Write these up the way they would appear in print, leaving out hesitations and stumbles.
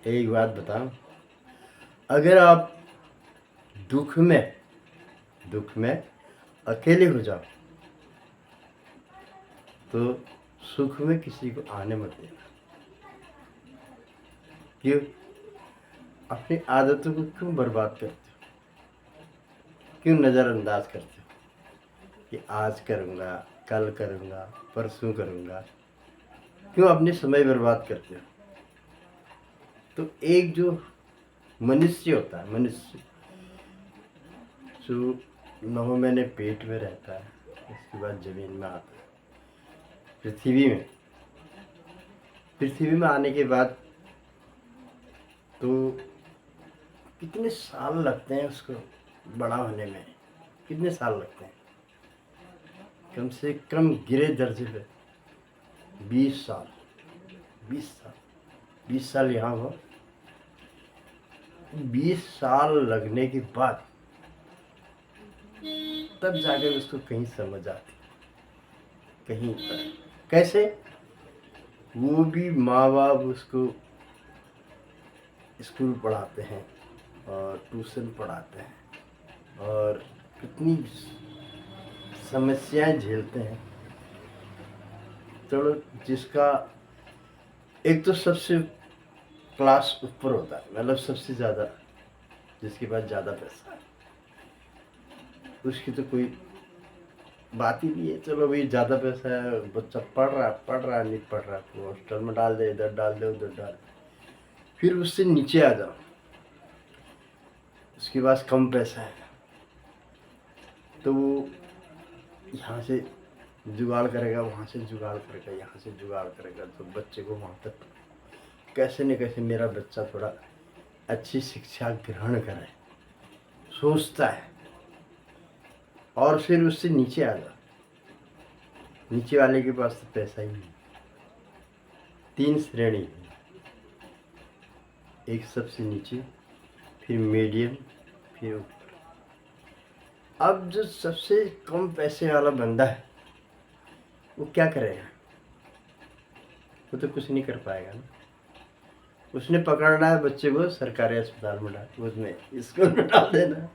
एक बात बताओ, अगर आप दुख में अकेले हो जाओ तो सुख में किसी को आने मत देना। क्यों? अपनी आदतों को क्यों बर्बाद करते हो? क्यों नज़रअंदाज करते हो कि आज करूँगा, कल करूँगा, परसों करूँगा? क्यों अपने समय बर्बाद करते हो? तो एक जो मनुष्य होता है, मनुष्य जो 9 महीने पेट में रहता है, उसके बाद जमीन में आता है, पृथ्वी में आने के बाद तो कितने साल लगते हैं उसको बड़ा होने में? कितने साल लगते हैं? कम से कम गिरे दर्जे पे 20 साल, 20 साल यहाँ हो। 20 साल लगने के बाद तब जाकर उसको कहीं समझ आती, कहीं पर। कैसे? वो भी माँ बाप उसको स्कूल पढ़ाते हैं और ट्यूशन पढ़ाते हैं और कितनी समस्याएं झेलते हैं। चलो, जिसका एक तो सबसे क्लास ऊपर होता है, मतलब सबसे ज़्यादा, जिसके पास ज़्यादा पैसा है, उसकी तो कोई बात ही नहीं है। चलो भाई, ज़्यादा पैसा है, बच्चा पढ़ रहा है नहीं पढ़ रहा, तो हॉस्टल में डाल दे, इधर डाल दे, उधर डाल दे। फिर उससे नीचे आ जाओ, उसके पास कम पैसा है, तो वो यहाँ से जुगाड़ करेगा, वहाँ से जुगाड़ करेगा, यहाँ से जुगाड़ करेगा, तो बच्चे को वहाँ तक कैसे न कैसे मेरा बच्चा थोड़ा अच्छी शिक्षा ग्रहण करे, सोचता है। और फिर उससे नीचे आ जाओ, नीचे वाले के पास तो पैसा ही नहीं। 3 श्रेणी है, एक सबसे नीचे, फिर मीडियम, फिर ऊपर। अब जो सबसे कम पैसे वाला बंदा है वो क्या करेगा? वो तो कुछ नहीं कर पाएगा ना। उसने पकड़ना है बच्चे को, सरकारी अस्पताल में डाल, उसमें स्कूल में डाल देना है,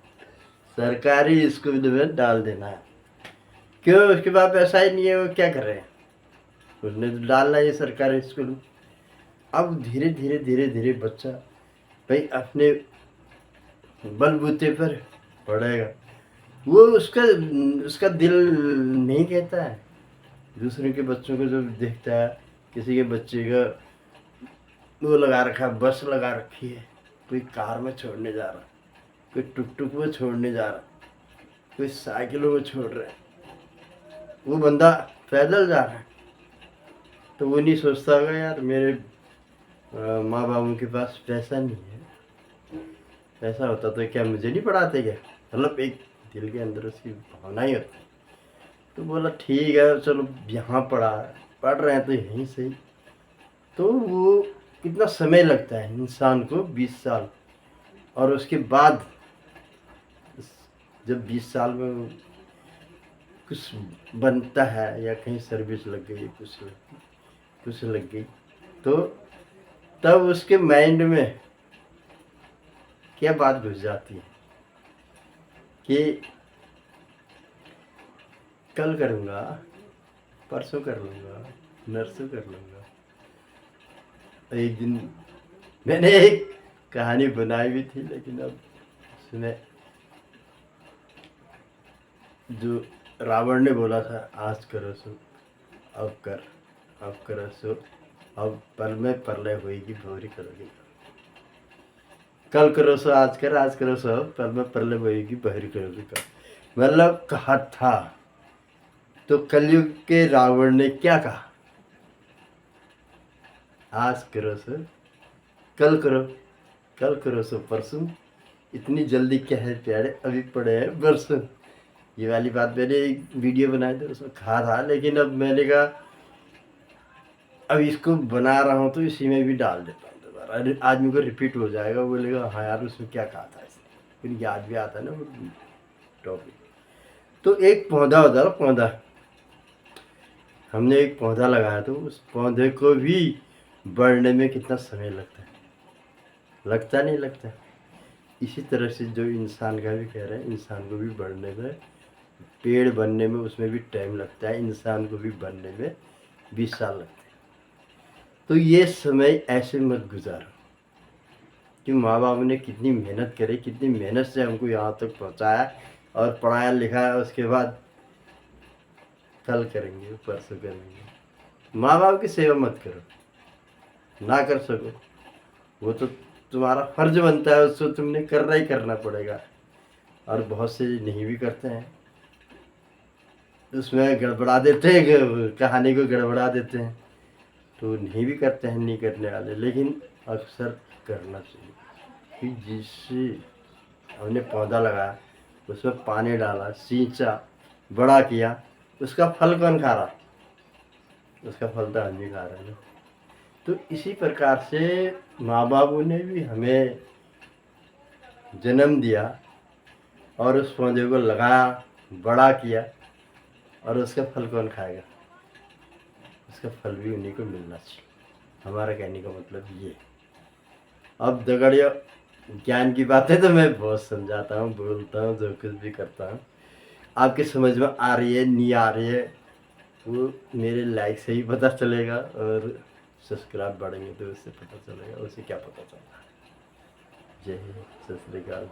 सरकारी स्कूल में डाल देना है। क्यों? उसके पास पैसा ही नहीं है, वो क्या कर रहे हैं? उसने तो डालना है सरकारी स्कूल में। अब धीरे धीरे धीरे धीरे बच्चा भाई अपने बलबूते पर पढ़ेगा। वो उसका दिल नहीं कहता है। दूसरे के बच्चों को जब देखता है, किसी के बच्चे का वो लगा रखा है, बस लगा रखी है, कोई कार में छोड़ने जा रहा, कोई टुक टुक में छोड़ने जा रहा, कोई साइकिलों में छोड़ रहा है, वो बंदा पैदल जा रहा है, तो वो नहीं सोचता होगा यार मेरे माँ बाबू के पास पैसा नहीं है, पैसा होता तो क्या मुझे नहीं पढ़ाते क्या? मतलब एक दिल के अंदर उसकी भावना ही होती है। तो बोला ठीक है, चलो यहाँ पढ़ रहे हैं तो यहीं सही। तो वो कितना समय लगता है इंसान को? 20 साल। और उसके बाद जब 20 साल में कुछ बनता है या कहीं सर्विस लग गई, कुछ लग गई, तो तब उसके माइंड में क्या बात घुस जाती है कि कल करूँगा, परसों कर लूँगा, नरसों कर लूँगा। एक दिन मैंने एक कहानी बनाई भी थी, लेकिन अब उसमें जो रावण ने बोला था, आज करो सो अब कर, अब करो सो अब पल में प्रलय होएगी, भौरी करोगी। कल करो सो आज कर, आज करो सो अब पल में प्रलय होएगी, भौरी करोगी कल। मतलब कहा था। तो कलयुग के रावण ने क्या कहा? आज करो सो कल करो, कल करो सो परसों, इतनी जल्दी क्या है प्यारे, अभी पड़े हैं बरसों। ये वाली बात मैंने एक वीडियो बनाई थी, उसमें कहा था, लेकिन अब मैंने कहा अब इसको बना रहा हूँ तो इसी में भी डाल देता हूँ दोबारा, आदमी को रिपीट हो जाएगा, बोलेगा हाँ यार उसमें क्या कहा था इसने, फिर याद भी आता है ना वो टॉपिक। तो एक पौधा होता है, पौधा, हमने एक पौधा लगाया तो उस पौधे को भी बढ़ने में कितना समय लगता है। लगता नहीं लगता। इसी तरह से जो इंसान का भी कह रहे हैं, इंसान को भी बढ़ने में, पेड़ बनने में उसमें भी टाइम लगता है, इंसान को भी बनने में 20 साल लगते हैं। तो ये समय ऐसे मत गुजारो कि माँ बाप ने कितनी मेहनत करी, कितनी मेहनत से हमको यहाँ तक पहुँचाया और पढ़ाया लिखाया, उसके बाद कल करेंगे परसों करेंगे। माँ बाप की सेवा मत करो, ना कर सको वो तो तुम्हारा फर्ज बनता है, उसको तुमने करना ही करना पड़ेगा। और बहुत से नहीं भी करते हैं, उसमें गड़बड़ा देते हैं, कहानी को गड़बड़ा देते हैं, तो नहीं भी करते हैं नहीं करने वाले। लेकिन अक्सर करना चाहिए कि जिससे हमने पौधा लगाया, उसमें पानी डाला, सींचा, बड़ा किया, उसका फल कौन खा रहा? उसका फल तो हम ही खा रहे हैं ना। तो इसी प्रकार से माँ बापों ने भी हमें जन्म दिया और उस पौधे को लगाया, बड़ा किया, और उसका फल कौन खाएगा? उसका फल भी उन्हीं को मिलना चाहिए। हमारा कहने का मतलब ये। अब दगड़िया ज्ञान की बातें तो मैं बहुत समझाता हूँ, बोलता हूँ, जो कुछ भी करता हूँ, आपके समझ में आ रही है नहीं आ रही है वो मेरे लाइक से ही पता चलेगा, और सब्सक्राइब बढ़ेंगे तो उससे पता चलेगा, उसे क्या पता चलता है। जय हिंद, सत श्री अकाल।